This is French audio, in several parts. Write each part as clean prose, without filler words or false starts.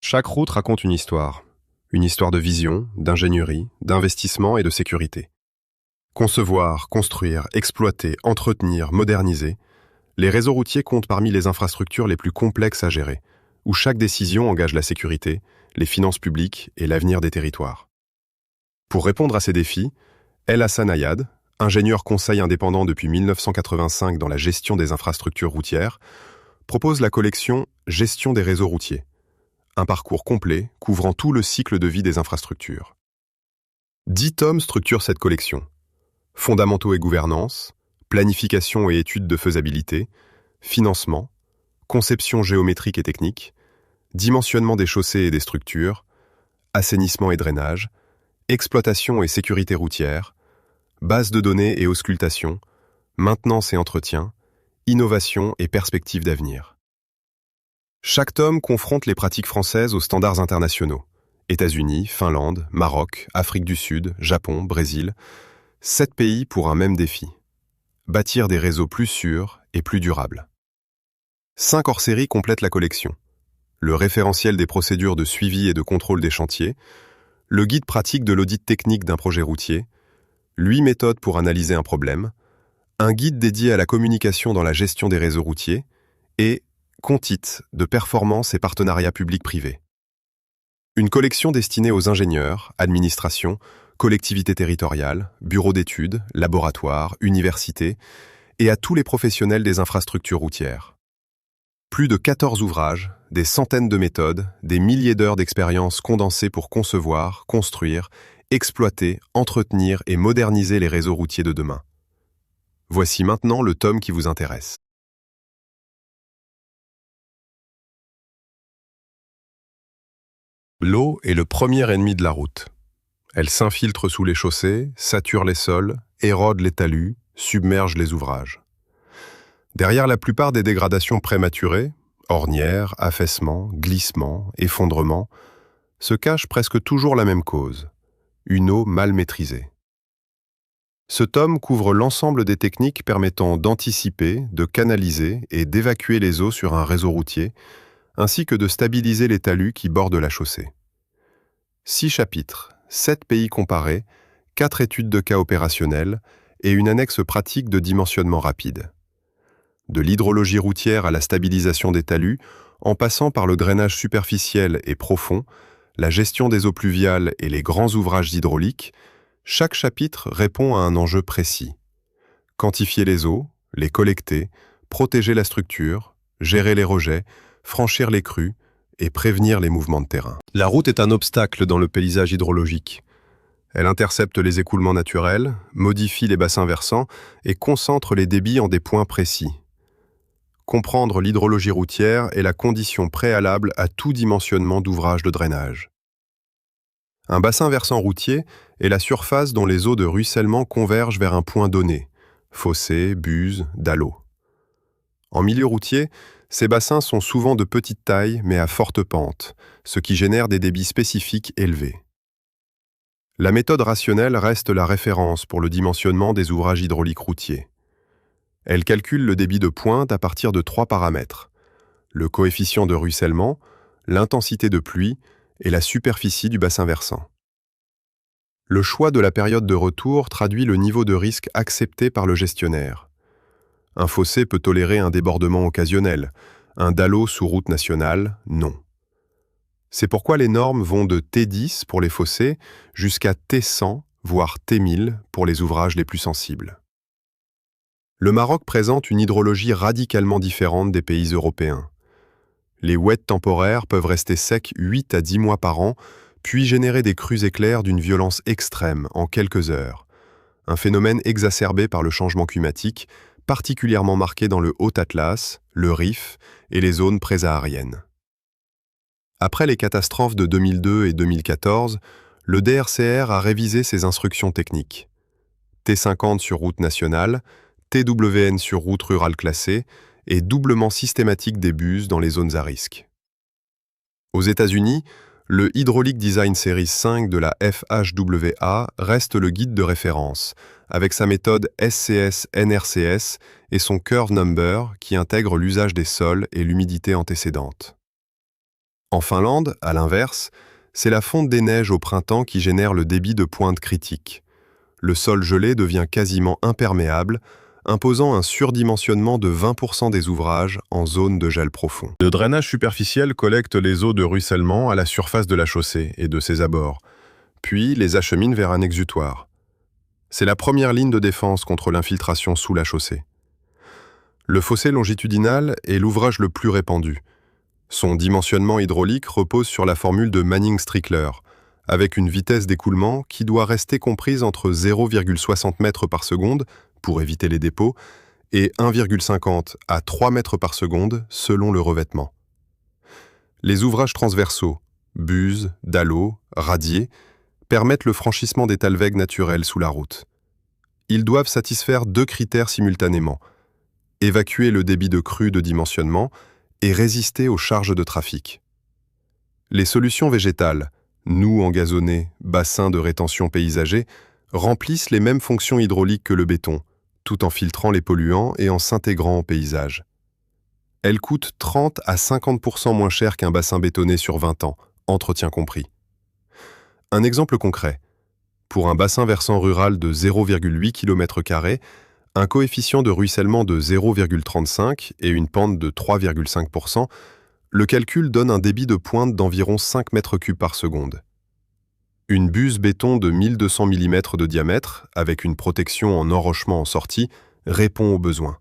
Chaque route raconte une histoire. Une histoire de vision, d'ingénierie, d'investissement et de sécurité. Concevoir, construire, exploiter, entretenir, moderniser, les réseaux routiers comptent parmi les infrastructures les plus complexes à gérer, où chaque décision engage la sécurité, les finances publiques et l'avenir des territoires. Pour répondre à ces défis, El Hassan Ayad, ingénieur conseil indépendant depuis 1985 dans la gestion des infrastructures routières, propose la collection Gestion des réseaux routiers, un parcours complet couvrant tout le cycle de vie des infrastructures. 10 tomes structurent cette collection. Fondamentaux et gouvernance, planification et études de faisabilité, financement, conception géométrique et technique, dimensionnement des chaussées et des structures, assainissement et drainage, exploitation et sécurité routière, base de données et auscultation, maintenance et entretien, innovation et perspectives d'avenir. Chaque tome confronte les pratiques françaises aux standards internationaux. États-Unis, Finlande, Maroc, Afrique du Sud, Japon, Brésil. 7 pays pour un même défi. Bâtir des réseaux plus sûrs et plus durables. 5 hors-séries complètent la collection. Le référentiel des procédures de suivi et de contrôle des chantiers, le guide pratique de l'audit technique d'un projet routier, 8 méthodes pour analyser un problème, un guide dédié à la communication dans la gestion des réseaux routiers et Contit de performance et partenariats publics-privés. Une collection destinée aux ingénieurs, administrations, collectivités territoriales, bureaux d'études, laboratoires, universités et à tous les professionnels des infrastructures routières. Plus de 14 ouvrages, des centaines de méthodes, des milliers d'heures d'expérience condensées pour concevoir, construire, exploiter, entretenir et moderniser les réseaux routiers de demain. Voici maintenant le tome qui vous intéresse. L'eau est le premier ennemi de la route. Elle s'infiltre sous les chaussées, sature les sols, érode les talus, submerge les ouvrages. Derrière la plupart des dégradations prématurées, ornières, affaissements, glissements, effondrements, se cache presque toujours la même cause, une eau mal maîtrisée. Ce tome couvre l'ensemble des techniques permettant d'anticiper, de canaliser et d'évacuer les eaux sur un réseau routier, ainsi que de stabiliser les talus qui bordent la chaussée. 6 chapitres, 7 pays comparés, 4 études de cas opérationnelles et une annexe pratique de dimensionnement rapide. De l'hydrologie routière à la stabilisation des talus, en passant par le drainage superficiel et profond, la gestion des eaux pluviales et les grands ouvrages hydrauliques, chaque chapitre répond à un enjeu précis. Quantifier les eaux, les collecter, protéger la structure, gérer les rejets, franchir les crues et prévenir les mouvements de terrain. La route est un obstacle dans le paysage hydrologique. Elle intercepte les écoulements naturels, modifie les bassins versants et concentre les débits en des points précis. Comprendre l'hydrologie routière est la condition préalable à tout dimensionnement d'ouvrages de drainage. Un bassin versant routier est la surface dont les eaux de ruissellement convergent vers un point donné, fossé, buse, dallot. En milieu routier, ces bassins sont souvent de petite taille mais à forte pente, ce qui génère des débits spécifiques élevés. La méthode rationnelle reste la référence pour le dimensionnement des ouvrages hydrauliques routiers. Elle calcule le débit de pointe à partir de 3 paramètres: le coefficient de ruissellement, l'intensité de pluie et la superficie du bassin versant. Le choix de la période de retour traduit le niveau de risque accepté par le gestionnaire. Un fossé peut tolérer un débordement occasionnel, un dallot sous route nationale, non. C'est pourquoi les normes vont de T10 pour les fossés jusqu'à T100, voire T1000 pour les ouvrages les plus sensibles. Le Maroc présente une hydrologie radicalement différente des pays européens. Les ouettes temporaires peuvent rester secs 8 à 10 mois par an, puis générer des crues éclairs d'une violence extrême en quelques heures. Un phénomène exacerbé par le changement climatique, particulièrement marqué dans le Haut-Atlas, le Rif et les zones présahariennes. Après les catastrophes de 2002 et 2014, le DRCR a révisé ses instructions techniques. T50 sur route nationale, TWN sur route rurale classée et doublement systématique des buses dans les zones à risque. Aux États-Unis, le Hydraulic Design Series 5 de la FHWA reste le guide de référence, avec sa méthode SCS-NRCS et son Curve Number qui intègre l'usage des sols et l'humidité antécédente. En Finlande, à l'inverse, c'est la fonte des neiges au printemps qui génère le débit de pointe critique. Le sol gelé devient quasiment imperméable, imposant un surdimensionnement de 20% des ouvrages en zone de gel profond. Le drainage superficiel collecte les eaux de ruissellement à la surface de la chaussée et de ses abords, puis les achemine vers un exutoire. C'est la première ligne de défense contre l'infiltration sous la chaussée. Le fossé longitudinal est l'ouvrage le plus répandu. Son dimensionnement hydraulique repose sur la formule de Manning-Strickler, avec une vitesse d'écoulement qui doit rester comprise entre 0,60 mètres par seconde, pour éviter les dépôts, et 1,50 à 3 mètres par seconde selon le revêtement. Les ouvrages transversaux, buses, dallots, radiers, permettent le franchissement des talwegs naturels sous la route. Ils doivent satisfaire 2 critères simultanément: évacuer le débit de crue de dimensionnement et résister aux charges de trafic. Les solutions végétales, noues engazonnés, bassins de rétention paysagers, remplissent les mêmes fonctions hydrauliques que le béton, tout en filtrant les polluants et en s'intégrant au paysage. Elles coûtent 30 à 50% moins cher qu'un bassin bétonné sur 20 ans, entretien compris. Un exemple concret. Pour un bassin versant rural de 0,8 km², un coefficient de ruissellement de 0,35 et une pente de 3,5%, le calcul donne un débit de pointe d'environ 5 mètres cubes par seconde. Une buse béton de 1200 mm de diamètre, avec une protection en enrochement en sortie, répond aux besoins.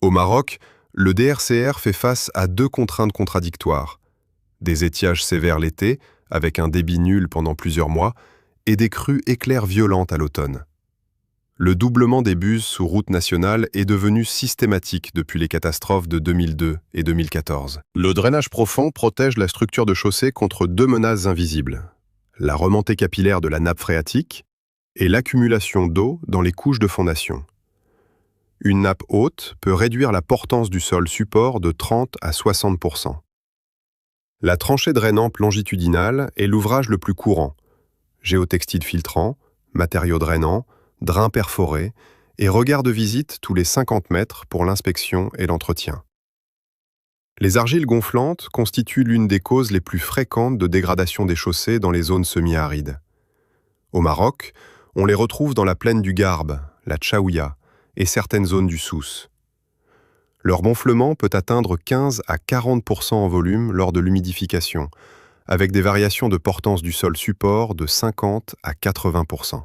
Au Maroc, le DRCR fait face à 2 contraintes contradictoires: des étiages sévères l'été, avec un débit nul pendant plusieurs mois, et des crues éclairs violentes à l'automne. Le doublement des buses sous route nationale est devenu systématique depuis les catastrophes de 2002 et 2014. Le drainage profond protège la structure de chaussée contre 2 menaces invisibles: la remontée capillaire de la nappe phréatique et l'accumulation d'eau dans les couches de fondation. Une nappe haute peut réduire la portance du sol support de 30 à 60%. La tranchée drainante longitudinale est l'ouvrage le plus courant: géotextile filtrant, matériaux drainants, drains perforés et regard de visite tous les 50 mètres pour l'inspection et l'entretien. Les argiles gonflantes constituent l'une des causes les plus fréquentes de dégradation des chaussées dans les zones semi-arides. Au Maroc, on les retrouve dans la plaine du Garbe, la Tchaouia et certaines zones du Souss. Leur gonflement peut atteindre 15 à 40% en volume lors de l'humidification, avec des variations de portance du sol support de 50 à 80%.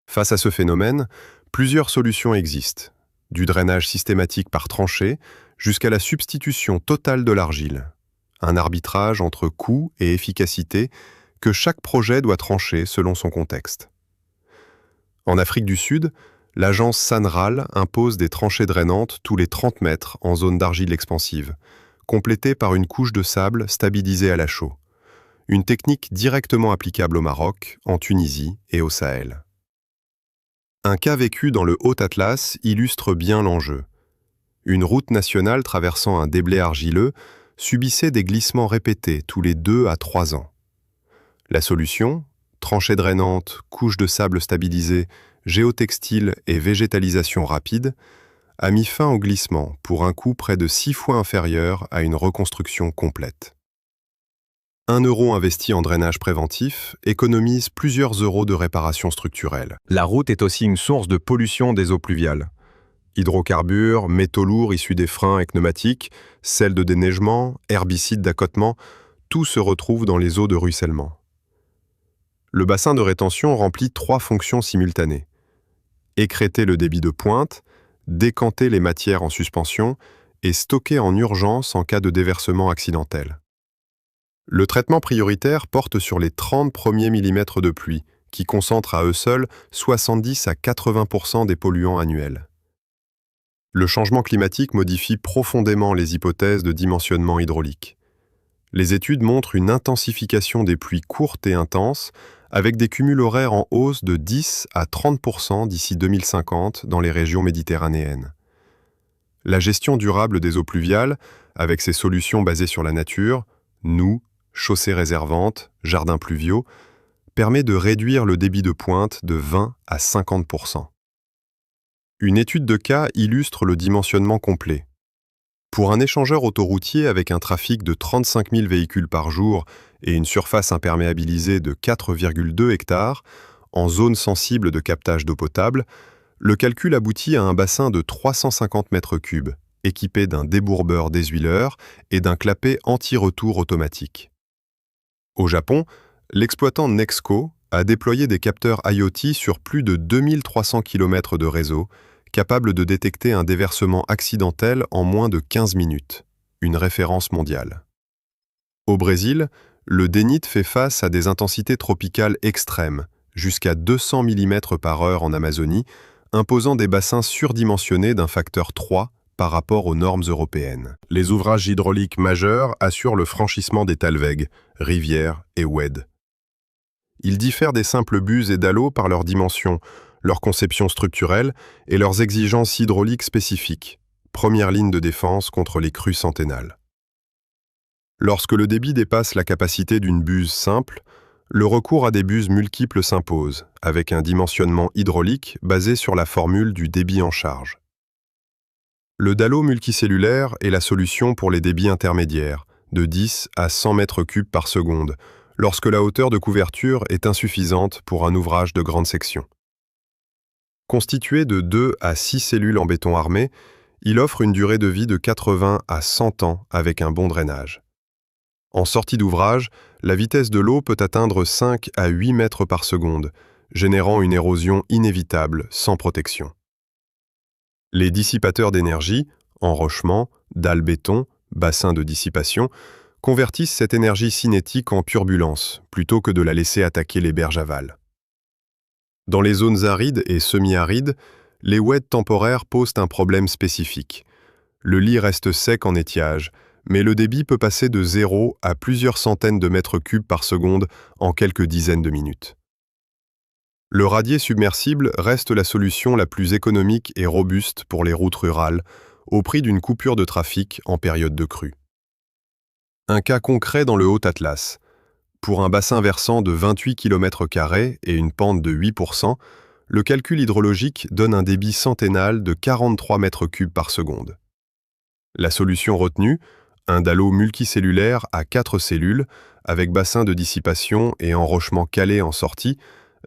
Face à ce phénomène, plusieurs solutions existent, du drainage systématique par tranchée jusqu'à la substitution totale de l'argile, un arbitrage entre coût et efficacité que chaque projet doit trancher selon son contexte. En Afrique du Sud, l'agence Sanral impose des tranchées drainantes tous les 30 mètres en zone d'argile expansive, complétée par une couche de sable stabilisée à la chaux, une technique directement applicable au Maroc, en Tunisie et au Sahel. Un cas vécu dans le Haut-Atlas illustre bien l'enjeu. Une route nationale traversant un déblai argileux subissait des glissements répétés tous les 2 à 3 ans. La solution, tranchée drainante, couche de sable stabilisée, géotextile et végétalisation rapide, a mis fin au glissement pour un coût près de 6 fois inférieur à une reconstruction complète. 1 euro investi en drainage préventif économise plusieurs euros de réparation structurelle. La route est aussi une source de pollution des eaux pluviales. Hydrocarbures, métaux lourds issus des freins et pneumatiques, sels de déneigement, herbicides d'accotement, tout se retrouve dans les eaux de ruissellement. Le bassin de rétention remplit 3 fonctions simultanées: écrêter le débit de pointe, décanter les matières en suspension et stocker en urgence en cas de déversement accidentel. Le traitement prioritaire porte sur les 30 premiers millimètres de pluie, qui concentrent à eux seuls 70 à 80% des polluants annuels. Le changement climatique modifie profondément les hypothèses de dimensionnement hydraulique. Les études montrent une intensification des pluies courtes et intenses, avec des cumuls horaires en hausse de 10 à 30% d'ici 2050 dans les régions méditerranéennes. La gestion durable des eaux pluviales, avec ses solutions basées sur la nature, noues, chaussées réservantes, jardins pluviaux, permet de réduire le débit de pointe de 20 à 50%. Une étude de cas illustre le dimensionnement complet. Pour un échangeur autoroutier avec un trafic de 35 000 véhicules par jour et une surface imperméabilisée de 4,2 hectares, en zone sensible de captage d'eau potable, le calcul aboutit à un bassin de 350 mètres cubes, équipé d'un débourbeur désuileur et d'un clapet anti-retour automatique. Au Japon, l'exploitant Nexco a déployé des capteurs IoT sur plus de 2300 km de réseau, capables de détecter un déversement accidentel en moins de 15 minutes, une référence mondiale. Au Brésil, le DENIT fait face à des intensités tropicales extrêmes, jusqu'à 200 mm par heure en Amazonie, imposant des bassins surdimensionnés d'un facteur 3 par rapport aux normes européennes. Les ouvrages hydrauliques majeurs assurent le franchissement des talwegs, rivières et oueds. Ils diffèrent des simples buses et dallos par leurs dimensions, leur conception structurelle et leurs exigences hydrauliques spécifiques, première ligne de défense contre les crues centennales. Lorsque le débit dépasse la capacité d'une buse simple, le recours à des buses multiples s'impose, avec un dimensionnement hydraulique basé sur la formule du débit en charge. Le dallo multicellulaire est la solution pour les débits intermédiaires, de 10 à 100 mètres cubes par seconde, lorsque la hauteur de couverture est insuffisante pour un ouvrage de grande section. Constitué de 2 à 6 cellules en béton armé, il offre une durée de vie de 80 à 100 ans avec un bon drainage. En sortie d'ouvrage, la vitesse de l'eau peut atteindre 5 à 8 mètres par seconde, générant une érosion inévitable sans protection. Les dissipateurs d'énergie, enrochement, dalles béton, bassins de dissipation, convertissent cette énergie cinétique en turbulence, plutôt que de la laisser attaquer les berges aval. Dans les zones arides et semi-arides, les oueds temporaires posent un problème spécifique. Le lit reste sec en étiage, mais le débit peut passer de 0 à plusieurs centaines de mètres cubes par seconde en quelques dizaines de minutes. Le radier submersible reste la solution la plus économique et robuste pour les routes rurales, au prix d'une coupure de trafic en période de crue. Un cas concret dans le Haut-Atlas. Pour un bassin versant de 28 km² et une pente de 8%, le calcul hydrologique donne un débit centennal de 43 mètres cubes par seconde. La solution retenue, un dallo multicellulaire à 4 cellules, avec bassin de dissipation et enrochement calé en sortie,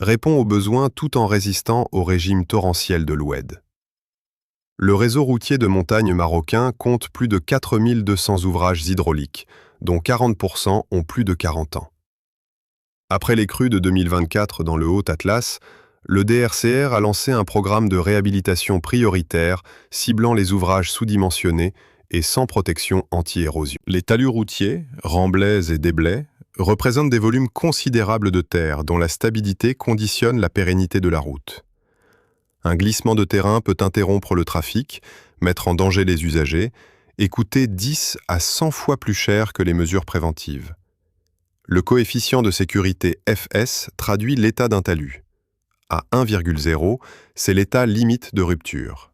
répond aux besoins tout en résistant au régime torrentiel de l'oued. Le réseau routier de montagne marocain compte plus de 4200 ouvrages hydrauliques, dont 40% ont plus de 40 ans. Après les crues de 2024 dans le Haut-Atlas, le DRCR a lancé un programme de réhabilitation prioritaire ciblant les ouvrages sous-dimensionnés et sans protection anti-érosion. Les talus routiers, remblais et déblais, représentent des volumes considérables de terre dont la stabilité conditionne la pérennité de la route. Un glissement de terrain peut interrompre le trafic, mettre en danger les usagers et coûter 10 à 100 fois plus cher que les mesures préventives. Le coefficient de sécurité FS traduit l'état d'un talus. À 1,0, c'est l'état limite de rupture.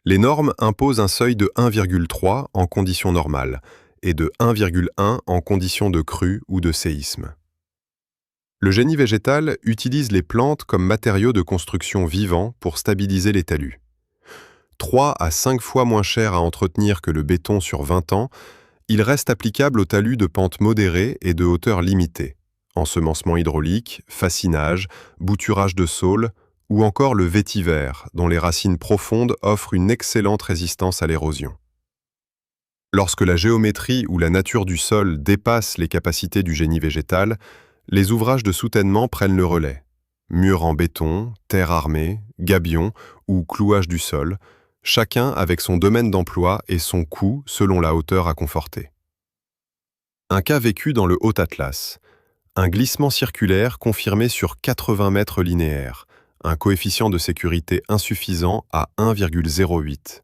Les normes imposent un seuil de 1,3 en conditions normales et de 1,1 en conditions de crue ou de séisme. Le génie végétal utilise les plantes comme matériaux de construction vivants pour stabiliser les talus. 3 à 5 fois moins cher à entretenir que le béton sur 20 ans, il reste applicable aux talus de pente modérée et de hauteur limitée, ensemencement hydraulique, fascinage, bouturage de saules ou encore le vétiver, dont les racines profondes offrent une excellente résistance à l'érosion. Lorsque la géométrie ou la nature du sol dépassent les capacités du génie végétal, les ouvrages de soutènement prennent le relais. Murs en béton, terre armée, gabions ou clouage du sol, chacun avec son domaine d'emploi et son coût selon la hauteur à conforter. Un cas vécu dans le Haut-Atlas. Un glissement circulaire confirmé sur 80 mètres linéaires, un coefficient de sécurité insuffisant à 1,08.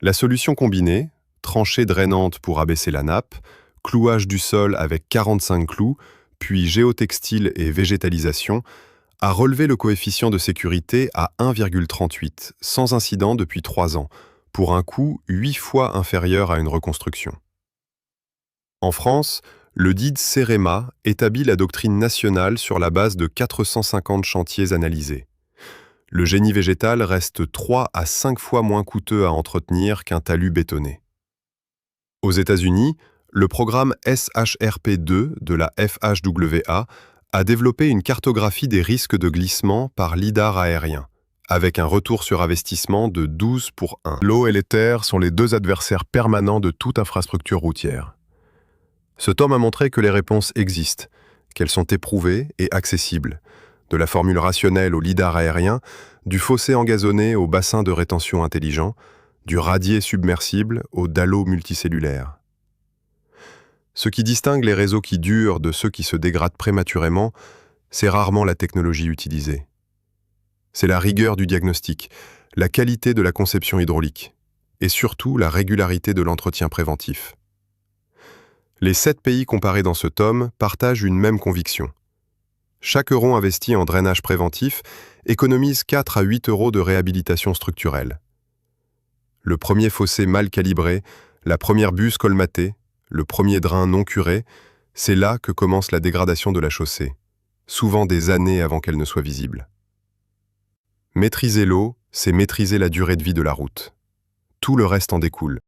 La solution combinée, tranchée drainante pour abaisser la nappe, clouage du sol avec 45 clous, puis géotextile et végétalisation, a relevé le coefficient de sécurité à 1,38, sans incident depuis 3 ans, pour un coût 8 fois inférieur à une reconstruction. En France, le DID CEREMA établit la doctrine nationale sur la base de 450 chantiers analysés. Le génie végétal reste 3 à 5 fois moins coûteux à entretenir qu'un talus bétonné. Aux États-Unis, le programme SHRP2 de la FHWA a développé une cartographie des risques de glissement par lidar aérien, avec un retour sur investissement de 12 pour 1. L'eau et les terres sont les deux adversaires permanents de toute infrastructure routière. Ce tome a montré que les réponses existent, qu'elles sont éprouvées et accessibles, de la formule rationnelle au lidar aérien, du fossé engazonné au bassin de rétention intelligent, du radier submersible au dalo multicellulaire. Ce qui distingue les réseaux qui durent de ceux qui se dégradent prématurément, c'est rarement la technologie utilisée. C'est la rigueur du diagnostic, la qualité de la conception hydraulique, et surtout la régularité de l'entretien préventif. Les 7 pays comparés dans ce tome partagent une même conviction. Chaque euro investi en drainage préventif économise 4 à 8 euros de réhabilitation structurelle. Le premier fossé mal calibré, la première buse colmatée, le premier drain non curé, c'est là que commence la dégradation de la chaussée, souvent des années avant qu'elle ne soit visible. Maîtriser l'eau, c'est maîtriser la durée de vie de la route. Tout le reste en découle.